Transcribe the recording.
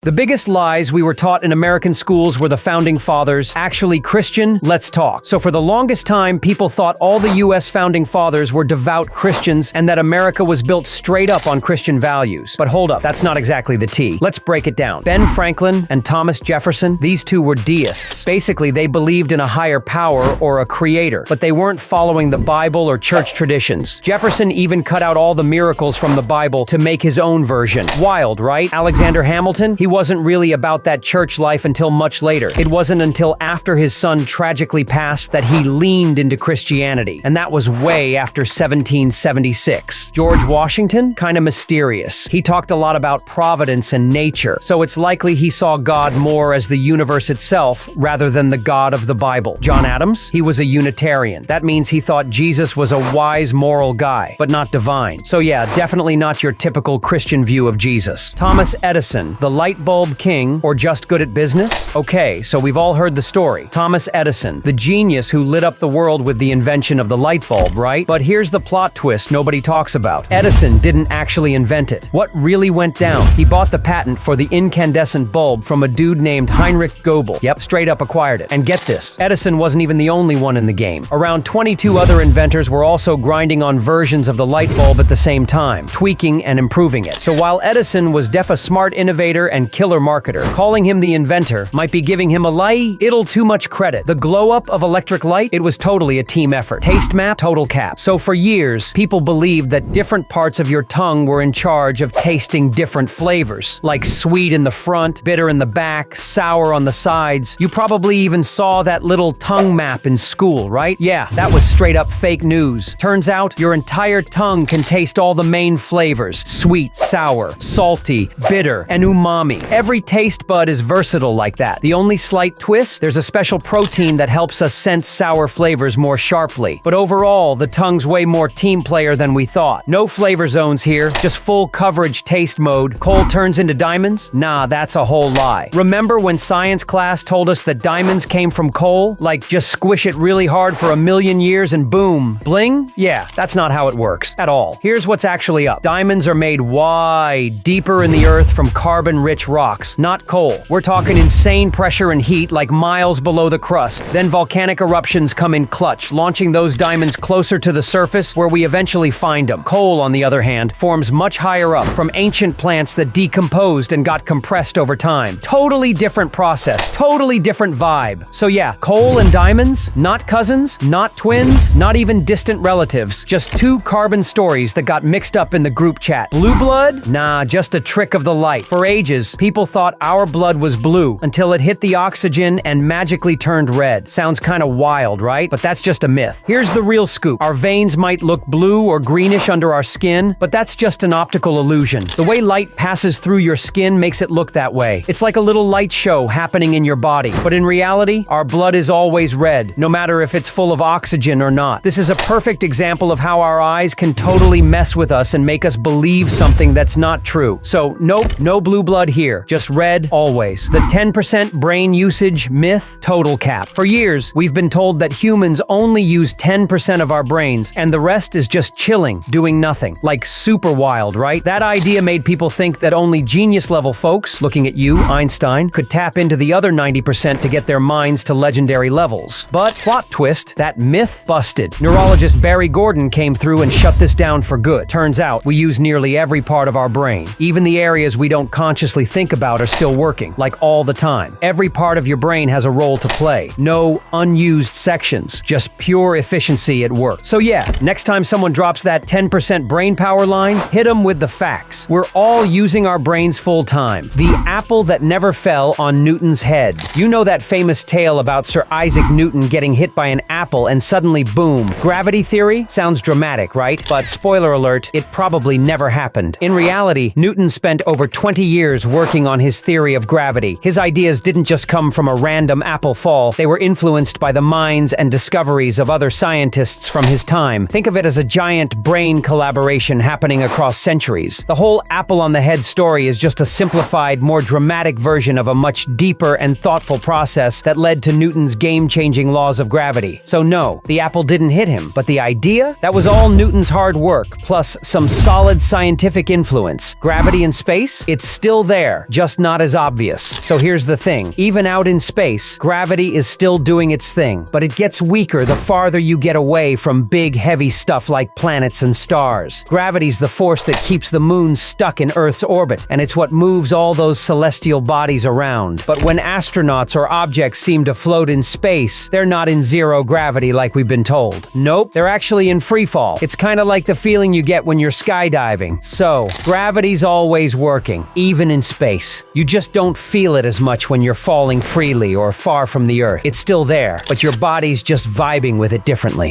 The biggest lies we were taught in American schools were the founding fathers actually Christian. Let's talk. So for the longest time, people thought all the US founding fathers were devout Christians and that America was built straight up on Christian values. But hold up, that's not exactly the tea. Let's break it down. Ben Franklin and Thomas Jefferson, these two were deists. Basically, they believed in a higher power or a creator, but they weren't following the Bible or church traditions. Jefferson even cut out all the miracles from the Bible to make his own version. Wild, right? Alexander Hamilton, he wasn't really about that church life until much later. It wasn't until after his son tragically passed that he leaned into Christianity, and that was way after 1776. George Washington? Kinda mysterious. He talked a lot about providence and nature, so it's likely he saw God more as the universe itself rather than the God of the Bible. John Adams? He was a Unitarian. That means he thought Jesus was a wise, moral guy, but not divine. So yeah, definitely not your typical Christian view of Jesus. Thomas Edison, the light bulb king, or just good at business? Okay, so we've all heard the story. Thomas Edison, the genius who lit up the world with the invention of the light bulb, right? But here's the plot twist nobody talks about. Edison didn't actually invent it. What really went down? He bought the patent for the incandescent bulb from a dude named Heinrich Goebel. Yep, straight up acquired it. And get this, Edison wasn't even the only one in the game. Around 22 other inventors were also grinding on versions of the light bulb at the same time, tweaking and improving it. So while Edison was a smart innovator and killer marketer, calling him the inventor might be giving him a little too much credit. The glow-up of electric light, it was totally a team effort. Taste map, total cap. So for years, people believed that different parts of your tongue were in charge of tasting different flavors, like sweet in the front, bitter in the back, sour on the sides. You probably even saw that little tongue map in school, right? Yeah, that was straight up fake news. Turns out, your entire tongue can taste all the main flavors: sweet, sour, salty, bitter, and umami. Every taste bud is versatile like that. The only slight twist? There's a special protein that helps us sense sour flavors more sharply. But overall, the tongue's way more team player than we thought. No flavor zones here, just full coverage taste mode. Coal turns into diamonds? Nah, that's a whole lie. Remember when science class told us that diamonds came from coal? Like, just squish it really hard for 1,000,000 years and boom, bling? Yeah, that's not how it works at all. Here's what's actually up. Diamonds are made wide, deeper in the earth from carbon-rich rocks, not coal. We're talking insane pressure and heat like miles below the crust. Then volcanic eruptions come in clutch, launching those diamonds closer to the surface where we eventually find them. Coal, on the other hand, forms much higher up from ancient plants that decomposed and got compressed over time. Totally different process, totally different vibe. So yeah, coal and diamonds, not cousins, not twins, not even distant relatives. Just two carbon stories that got mixed up in the group chat. Blue blood? Nah, just a trick of the light. For ages, people thought our blood was blue until it hit the oxygen and magically turned red. Sounds kinda wild, right? But that's just a myth. Here's the real scoop. Our veins might look blue or greenish under our skin, but that's just an optical illusion. The way light passes through your skin makes it look that way. It's like a little light show happening in your body. But in reality, our blood is always red, no matter if it's full of oxygen or not. This is a perfect example of how our eyes can totally mess with us and make us believe something that's not true. So nope, no blue blood here, just red always. The 10% brain usage myth, total cap. For years, we've been told that humans only use 10% of our brains, and the rest is just chilling, doing nothing. Like super wild, right? That idea made people think that only genius-level folks, looking at you, Einstein, could tap into the other 90% to get their minds to legendary levels. But, plot twist, that myth busted. Neurologist Barry Gordon came through and shut this down for good. Turns out, we use nearly every part of our brain. Even the areas we don't consciously think about are still working, like all the time. Every part of your brain has a role to play. No unused sections, just pure efficiency at work. So yeah, next time someone drops that 10% brain power line, hit them with the facts. We're all using our brains full time. The apple that never fell on Newton's head. You know that famous tale about Sir Isaac Newton getting hit by an apple and suddenly boom. Gravity theory? Sounds dramatic, right? But spoiler alert, it probably never happened. In reality, Newton spent over 20 years working on his theory of gravity. His ideas didn't just come from a random apple fall. They were influenced by the minds and discoveries of other scientists from his time. Think of it as a giant brain collaboration happening across centuries. The whole apple on the head story is just a simplified, more dramatic version of a much deeper and thoughtful process that led to Newton's game-changing laws of gravity. So no, the apple didn't hit him, but the idea? That was all Newton's hard work, plus some solid scientific influence. Gravity in space? It's still there. there, just not as obvious. So here's the thing. Even out in space, gravity is still doing its thing, but it gets weaker the farther you get away from big, heavy stuff like planets and stars. Gravity's the force that keeps the moon stuck in Earth's orbit, and it's what moves all those celestial bodies around. But when astronauts or objects seem to float in space, they're not in zero gravity like we've been told. Nope, they're actually in free fall. It's kind of like the feeling you get when you're skydiving. So, gravity's always working, even in space. You just don't feel it as much when you're falling freely or far from the Earth. It's still there, but your body's just vibing with it differently.